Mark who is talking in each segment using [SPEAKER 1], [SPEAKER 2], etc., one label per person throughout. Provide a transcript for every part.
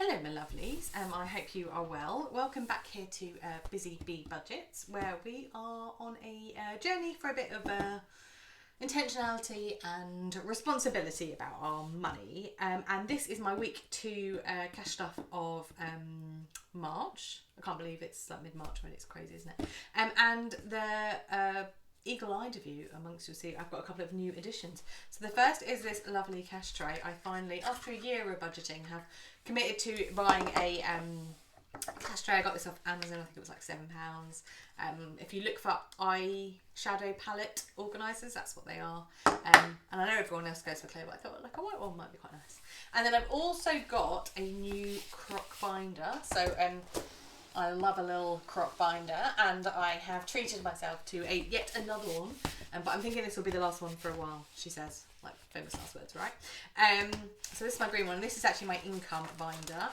[SPEAKER 1] Hello my lovelies, I hope you are well. Welcome back here to Busy Bee Budgets, where we are on a journey for a bit of intentionality and responsibility about our money. And this is my week 2 cash stuff of March. I can't believe it's like mid-March when it's crazy, isn't it? And the eagle-eyed of you amongst you'll see I've got a couple of new additions. So the first is this lovely cash tray. I finally, after a year of budgeting, have committed to buying a cash tray. I got this off Amazon. I think it was like £7. If you look for eyeshadow palette organisers, that's what they are. And I know everyone else goes for clay, but I thought like a white one might be quite nice. And then I've also got a new crock binder. So I love a little crock binder, and I have treated myself to yet another one. But I'm thinking this will be the last one for a while, she says. Like famous last words, right? So this is my green one, and this is actually my income binder.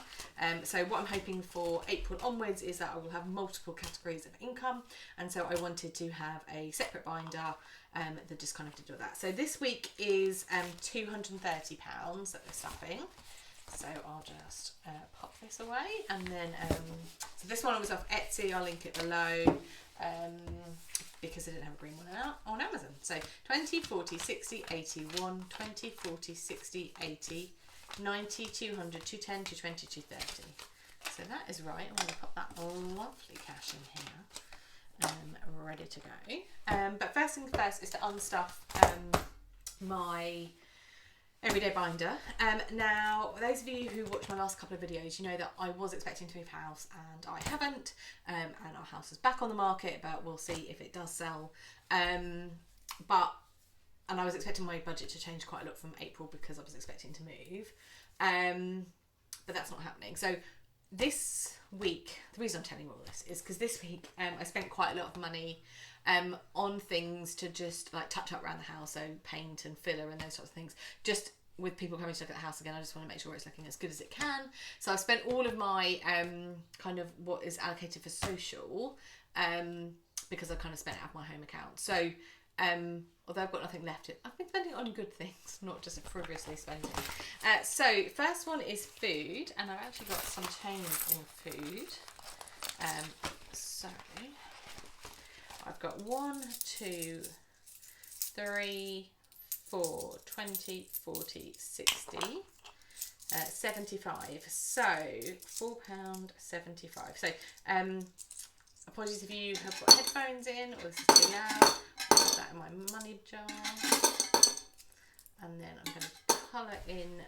[SPEAKER 1] So what I'm hoping for April onwards is that I will have multiple categories of income, and so I wanted to have a separate binder that just kind of did all that. So this week is £230 that we're stuffing. So I'll just pop this away, and then so this one was off Etsy. I'll link it below because I didn't have a green one out on Amazon. So 20, 40, 60, 80, 1, 20, 40, 60, 80, 90, 200, 210, 220, 230. So that is right. I'm going to pop that lovely cash in here, ready to go. But first things first is to unstuff my everyday binder. Now, those of you who watched my last couple of videos, you know that I was expecting to move house and I haven't. And our house is back on the market, but we'll see if it does sell. And I was expecting my budget to change quite a lot from April because I was expecting to move. But that's not happening. So this week, the reason I'm telling you all this is because this week I spent quite a lot of money on things to just like touch up around the house, so paint and filler and those sorts of things. Just with people coming to look at the house again, I just want to make sure it's looking as good as it can. So I've spent all of my kind of what is allocated for social because I kind of spent it out of my home account. So although I've got nothing left, I've been spending it on good things, not just frivolously spending. So first one is food, and I've actually got some change in food. So I've got 1, 2, 3, 4, 20, 40, 60, 75. So £4.75. So apologies if you have got headphones in or this is too loud. I'll put that in my money jar. And then I'm going to colour in,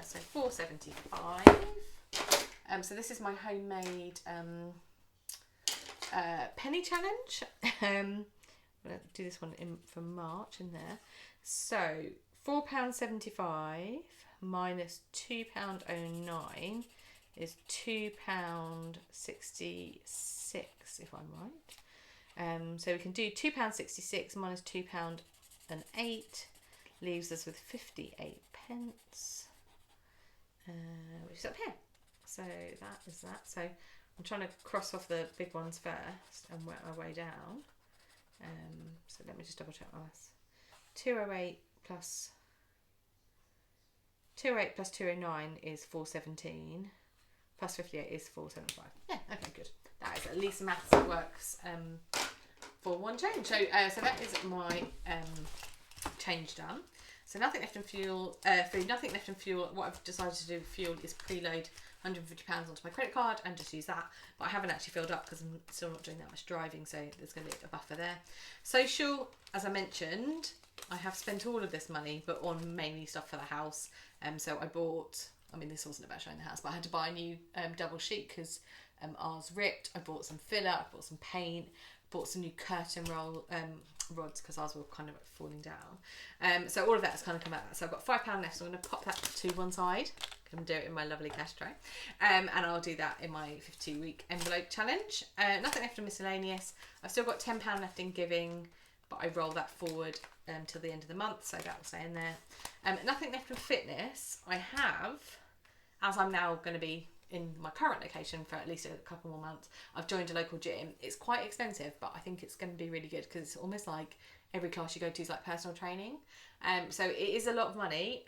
[SPEAKER 1] so £4.75. So this is my homemade penny challenge. I'm going to do this one for March in there. So £4.75 minus £2.09 is £2.66 if I'm right. So we can do £2.66 minus £2.08 leaves us with 58 pence, which is up here. So that is that. So I'm trying to cross off the big ones first and work my way down. So let me just double check my maths. 208 plus 209 is 417. Plus 58 is 475. Yeah, okay, good. That is at least maths that works for one change. So so that is my change done. So nothing left in fuel, food, nothing left in fuel. What I've decided to do with fuel is preload £150 onto my credit card and just use that. But I haven't actually filled up because I'm still not doing that much driving, so there's going to be a buffer there. Social, as I mentioned, I have spent all of this money, but on mainly stuff for the house. So I bought, I mean, this wasn't about showing the house, but I had to buy a new double sheet because ours ripped. I bought some filler, I bought some paint, bought some new curtain roll rods because ours were kind of falling down. So all of that has kind of come out. So I've got £5 left, so I'm going to pop that to one side. I'm do it in my lovely cash tray. And I'll do that in my 52-week envelope challenge. Nothing left in miscellaneous. I've still got £10 left in giving, but I roll that forward till the end of the month, so that will stay in there. Nothing left in fitness. I have, as I'm now going to be in my current location for at least a couple more months, I've joined a local gym. It's quite expensive, but I think it's going to be really good because it's almost like every class you go to is like personal training. So it is a lot of money.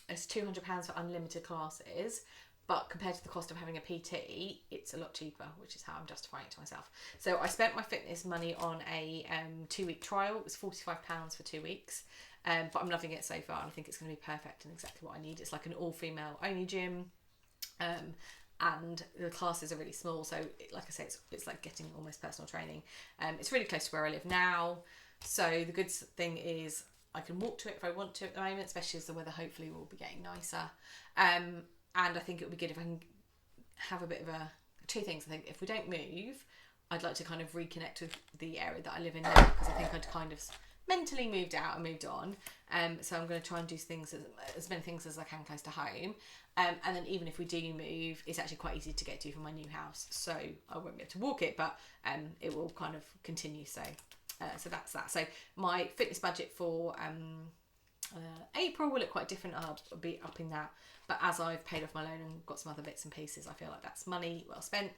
[SPEAKER 1] It's £200 for unlimited classes, but compared to the cost of having a PT, it's a lot cheaper, which is how I'm justifying it to myself. So I spent my fitness money on a 2-week trial. It was £45 for 2 weeks, but I'm loving it so far, and I think it's going to be perfect and exactly what I need. It's like an all-female only gym, and the classes are really small, so like I say, it's like getting almost personal training. It's really close to where I live now, so the good thing is I can walk to it if I want to at the moment, especially as the weather hopefully will be getting nicer. And I think it would be good if I can have a bit of two things. I think if we don't move, I'd like to kind of reconnect with the area that I live in now, because I think I'd kind of mentally moved out and moved on. So I'm going to try and do things, as many things as I can close to home. And then even if we do move, it's actually quite easy to get to from my new house. So I won't be able to walk it, but it will kind of continue. So that's that. So my fitness budget for April will look quite different. I'll be upping that. But as I've paid off my loan and got some other bits and pieces, I feel like that's money well spent.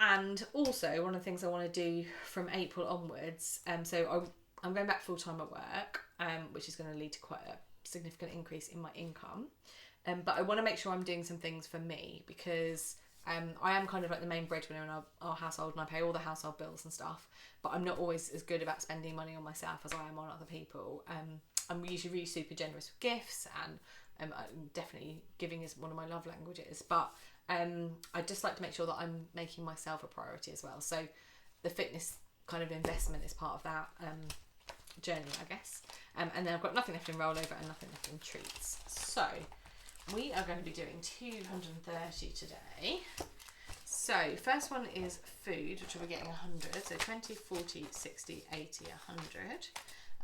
[SPEAKER 1] And also, one of the things I want to do from April onwards, so I'm going back full-time at work, which is going to lead to quite a significant increase in my income. But I want to make sure I'm doing some things for me, because I am kind of like the main breadwinner in our household, and I pay all the household bills and stuff, but I'm not always as good about spending money on myself as I am on other people. I'm usually really super generous with gifts, and definitely giving is one of my love languages, but I'd just like to make sure that I'm making myself a priority as well. So the fitness kind of investment is part of that journey, I guess. And then I've got nothing left in rollover and nothing left in treats. So we are going to be doing 230 today. So first one is food, which we'll be getting 100. So 20, 40, 60, 80, 100.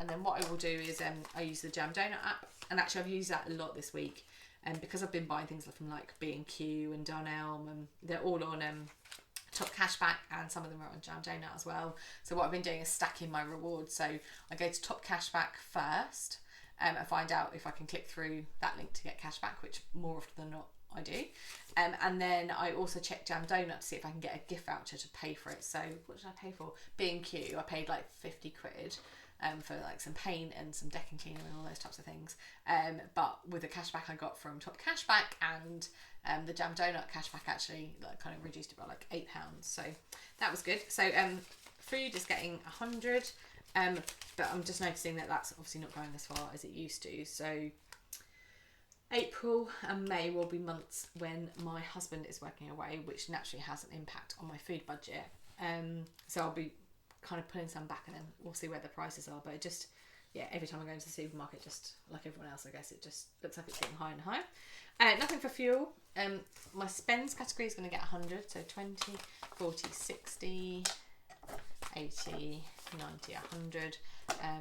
[SPEAKER 1] And then what I will do is I use the Jam Donut app, and actually I've used that a lot this week, because I've been buying things from like B&Q and Dunelm, and they're all on Top Cashback, and some of them are on Jam Donut as well. So what I've been doing is stacking my rewards. So I go to Top Cashback first, and find out if I can click through that link to get cashback, which more often than not I do. And then I also check Jam Donut to see if I can get a gift voucher to pay for it. So what did I pay for? B&Q, I paid like 50 quid. For like some paint and some decking cleaner and all those types of things. But with the cashback I got from Top Cashback and the Jam Donut cashback actually like kind of reduced it by like £8. So that was good. So food is getting 100, but I'm just noticing that that's obviously not going as far as it used to. So April and May will be months when my husband is working away, which naturally has an impact on my food budget. So I'll be kind of pulling some back, and then we'll see where the prices are. But it just, yeah, every time I go into the supermarket, just like everyone else, I guess, it just looks like it's getting higher and higher. Nothing for fuel. My spends category is going to get 100, so 20, 40, 60, 80, 90, 100. I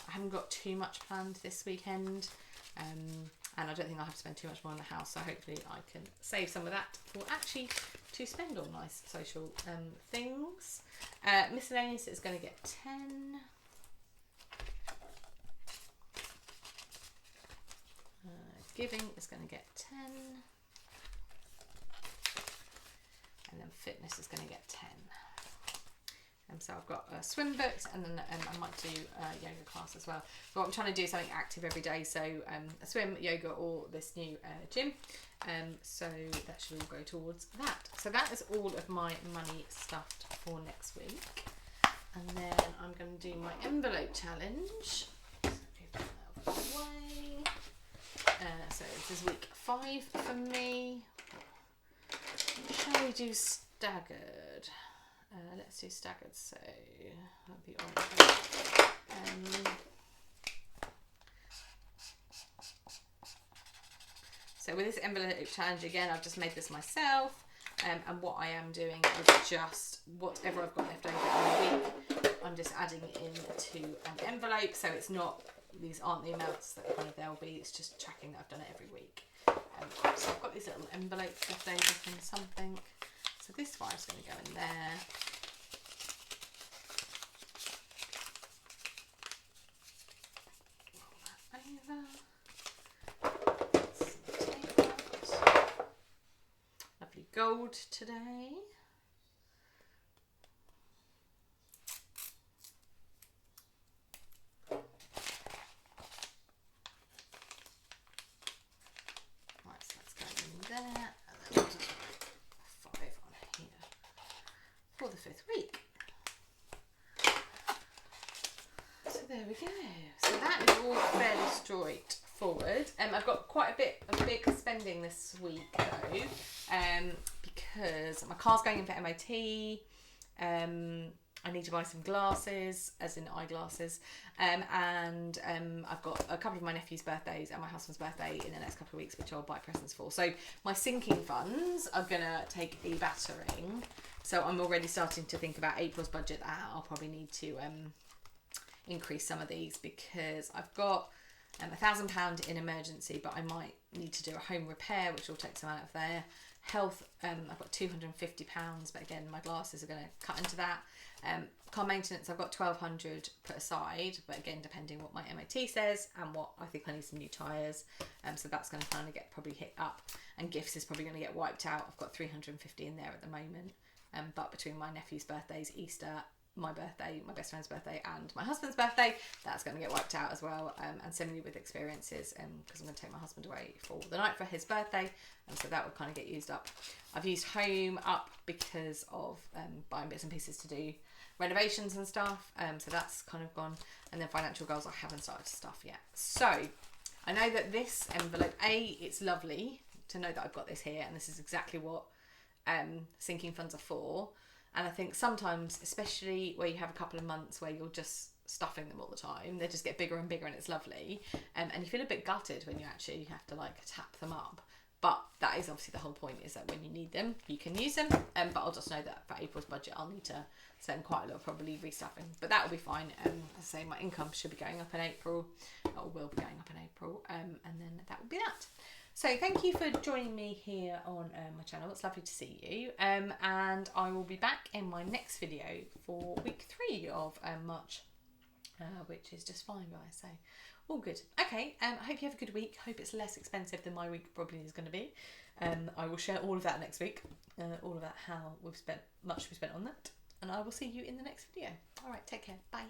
[SPEAKER 1] haven't got too much planned this weekend, and I don't think I'll have to spend too much more on the house, so hopefully I can save some of that for actually to spend on nice social things. Miscellaneous is going to get 10. Giving is going to get 10. And then fitness is going to get 10. So I've got swim books, and then I might do a yoga class as well. But I'm trying to do something active every day, so a swim, yoga, or this new gym. So that should all go towards that. So that is all of my money stuffed for next week. And then I'm going to do my envelope challenge. So move that out of the way. So this is week 5 for me. Shall we do staggered? Let's do staggered, so that'll be on. So with this envelope challenge, again, I've just made this myself, and what I am doing is just whatever I've got left over in the week, I'm just adding it into an envelope. So it's not, these aren't the amounts that kind of they'll be, it's just tracking that I've done it every week. So I've got these little envelopes left over from something. So this one is going to go in there. Roll that over. Lovely gold today. Right, so that's going in there, and then we'll just put 5 on here for the 5th week. So there we go. So that is all fairly straightforward. I've got quite a bit of big spending this week though, because my car's going in for MOT. I need to buy some glasses, as in eyeglasses, and I've got a couple of my nephew's birthdays and my husband's birthday in the next couple of weeks, which I'll buy presents for. So my sinking funds are going to take a battering. So I'm already starting to think about April's budget. I'll probably need to increase some of these, because I've got £1,000 in emergency, but I might need to do a home repair, which will take some out of there. Health, I've got £250, but again, my glasses are going to cut into that. Car maintenance, I've got £1,200 put aside, but again, depending what my MOT says and what I think I need some new tyres. So that's going to kind of get probably hit up, and gifts is probably going to get wiped out. I've got £350 in there at the moment. But between my nephew's birthdays, Easter, my birthday, my best friend's birthday, and my husband's birthday, that's going to get wiped out as well. And similarly with experiences, because I'm going to take my husband away for the night for his birthday, and so that will kind of get used up. I've used home up because of buying bits and pieces to do renovations and stuff, so that's kind of gone. And then financial goals, I haven't started stuff yet. So I know that this envelope, it's lovely to know that I've got this here, and this is exactly what sinking funds are for. And I think sometimes, especially where you have a couple of months where you're just stuffing them all the time, they just get bigger and bigger, and it's lovely. And you feel a bit gutted when you actually have to like tap them up. But that is obviously the whole point, is that when you need them, you can use them. But I'll just know that for April's budget, I'll need to spend quite a lot, probably restuffing. But that will be fine. As I say, my income should be going up in April, or will be going up in April. And then that will be that. So thank you for joining me here on my channel. It's lovely to see you. And I will be back in my next video for week 3 of March, which is just fine, guys. So all good. Okay, I hope you have a good week. Hope it's less expensive than my week probably is going to be. I will share all of that next week. All about how much we've spent on that. And I will see you in the next video. All right, take care. Bye.